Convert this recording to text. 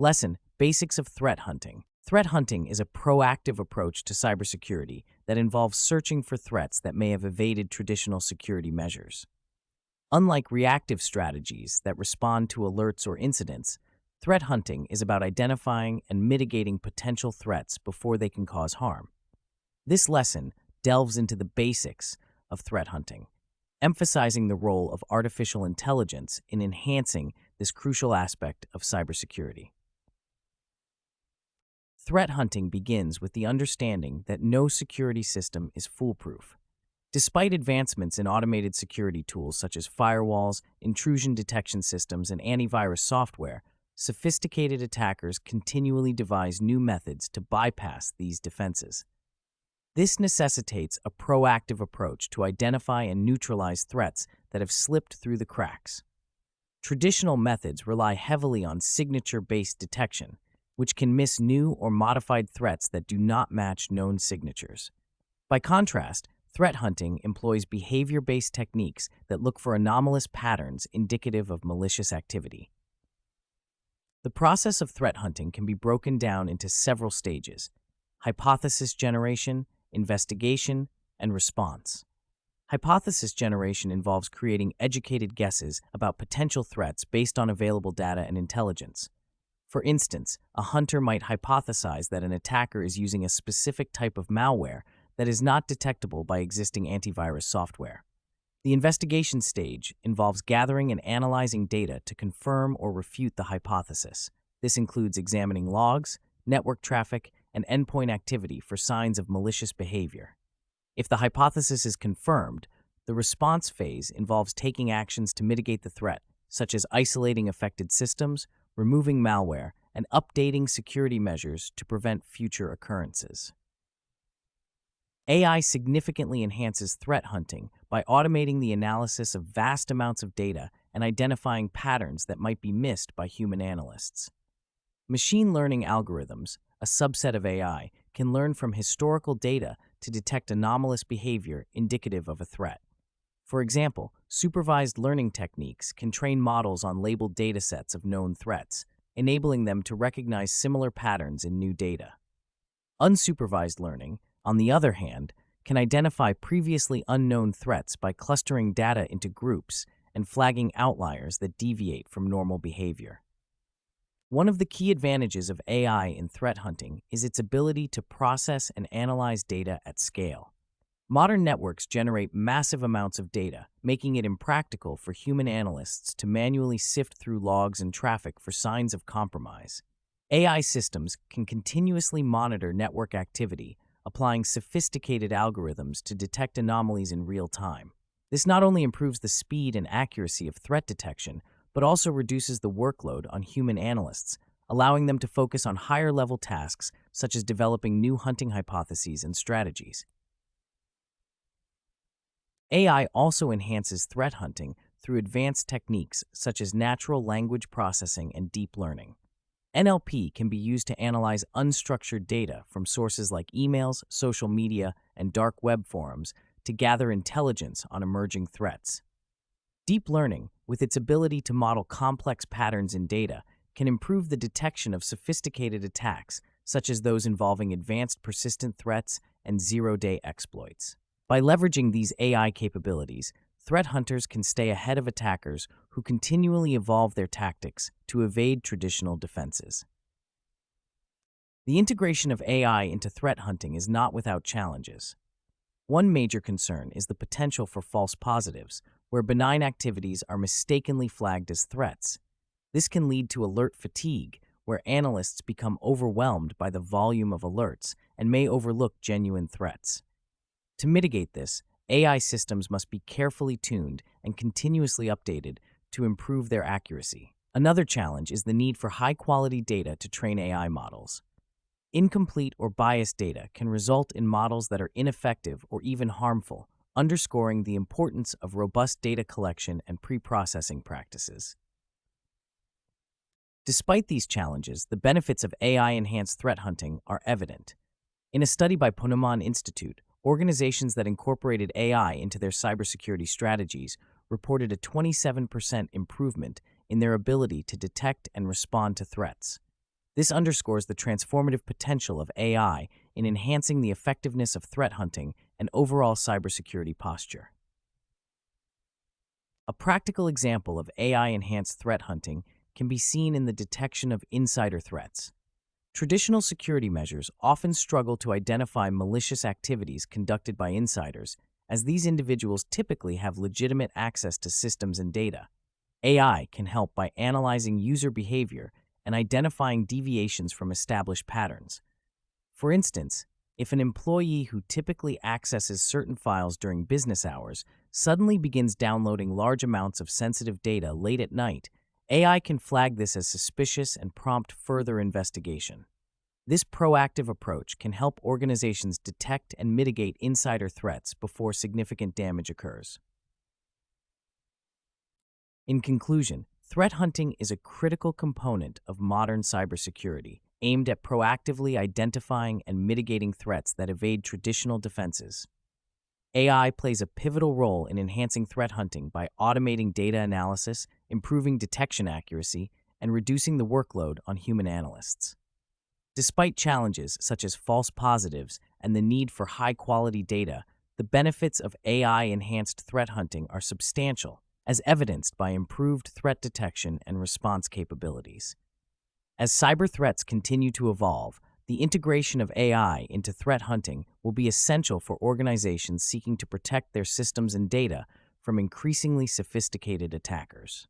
Lesson: Basics of Threat Hunting. Threat hunting is a proactive approach to cybersecurity that involves searching for threats that may have evaded traditional security measures. Unlike reactive strategies that respond to alerts or incidents, threat hunting is about identifying and mitigating potential threats before they can cause harm. This lesson delves into the basics of threat hunting, emphasizing the role of artificial intelligence in enhancing this crucial aspect of cybersecurity. Threat hunting begins with the understanding that no security system is foolproof. Despite advancements in automated security tools such as firewalls, intrusion detection systems, and antivirus software, sophisticated attackers continually devise new methods to bypass these defenses. This necessitates a proactive approach to identify and neutralize threats that have slipped through the cracks. Traditional methods rely heavily on signature-based detection, which can miss new or modified threats that do not match known signatures. By contrast, threat hunting employs behavior-based techniques that look for anomalous patterns indicative of malicious activity. The process of threat hunting can be broken down into several stages: hypothesis generation, investigation, and response. Hypothesis generation involves creating educated guesses about potential threats based on available data and intelligence. For instance, a hunter might hypothesize that an attacker is using a specific type of malware that is not detectable by existing antivirus software. The investigation stage involves gathering and analyzing data to confirm or refute the hypothesis. This includes examining logs, network traffic, and endpoint activity for signs of malicious behavior. If the hypothesis is confirmed, the response phase involves taking actions to mitigate the threat, such as isolating affected systems, removing malware, and updating security measures to prevent future occurrences. AI significantly enhances threat hunting by automating the analysis of vast amounts of data and identifying patterns that might be missed by human analysts. Machine learning algorithms, a subset of AI, can learn from historical data to detect anomalous behavior indicative of a threat. For example, supervised learning techniques can train models on labeled datasets of known threats, enabling them to recognize similar patterns in new data. Unsupervised learning, on the other hand, can identify previously unknown threats by clustering data into groups and flagging outliers that deviate from normal behavior. One of the key advantages of AI in threat hunting is its ability to process and analyze data at scale. Modern networks generate massive amounts of data, making it impractical for human analysts to manually sift through logs and traffic for signs of compromise. AI systems can continuously monitor network activity, applying sophisticated algorithms to detect anomalies in real time. This not only improves the speed and accuracy of threat detection, but also reduces the workload on human analysts, allowing them to focus on higher-level tasks such as developing new hunting hypotheses and strategies. AI also enhances threat hunting through advanced techniques such as natural language processing and deep learning. NLP can be used to analyze unstructured data from sources like emails, social media, and dark web forums to gather intelligence on emerging threats. Deep learning, with its ability to model complex patterns in data, can improve the detection of sophisticated attacks, such as those involving advanced persistent threats and zero-day exploits. By leveraging these AI capabilities, threat hunters can stay ahead of attackers who continually evolve their tactics to evade traditional defenses. The integration of AI into threat hunting is not without challenges. One major concern is the potential for false positives, where benign activities are mistakenly flagged as threats. This can lead to alert fatigue, where analysts become overwhelmed by the volume of alerts and may overlook genuine threats. To mitigate this, AI systems must be carefully tuned and continuously updated to improve their accuracy. Another challenge is the need for high-quality data to train AI models. Incomplete or biased data can result in models that are ineffective or even harmful, underscoring the importance of robust data collection and pre-processing practices. Despite these challenges, the benefits of AI-enhanced threat hunting are evident. In a study by Ponemon Institute, organizations that incorporated AI into their cybersecurity strategies reported a 27% improvement in their ability to detect and respond to threats. This underscores the transformative potential of AI in enhancing the effectiveness of threat hunting and overall cybersecurity posture. A practical example of AI-enhanced threat hunting can be seen in the detection of insider threats. Traditional security measures often struggle to identify malicious activities conducted by insiders, as these individuals typically have legitimate access to systems and data. AI can help by analyzing user behavior and identifying deviations from established patterns. For instance, if an employee who typically accesses certain files during business hours suddenly begins downloading large amounts of sensitive data late at night, AI can flag this as suspicious and prompt further investigation. This proactive approach can help organizations detect and mitigate insider threats before significant damage occurs. In conclusion, threat hunting is a critical component of modern cybersecurity, aimed at proactively identifying and mitigating threats that evade traditional defenses. AI plays a pivotal role in enhancing threat hunting by automating data analysis, improving detection accuracy, and reducing the workload on human analysts. Despite challenges such as false positives and the need for high-quality data, the benefits of AI-enhanced threat hunting are substantial, as evidenced by improved threat detection and response capabilities. As cyber threats continue to evolve, the integration of AI into threat hunting will be essential for organizations seeking to protect their systems and data from increasingly sophisticated attackers.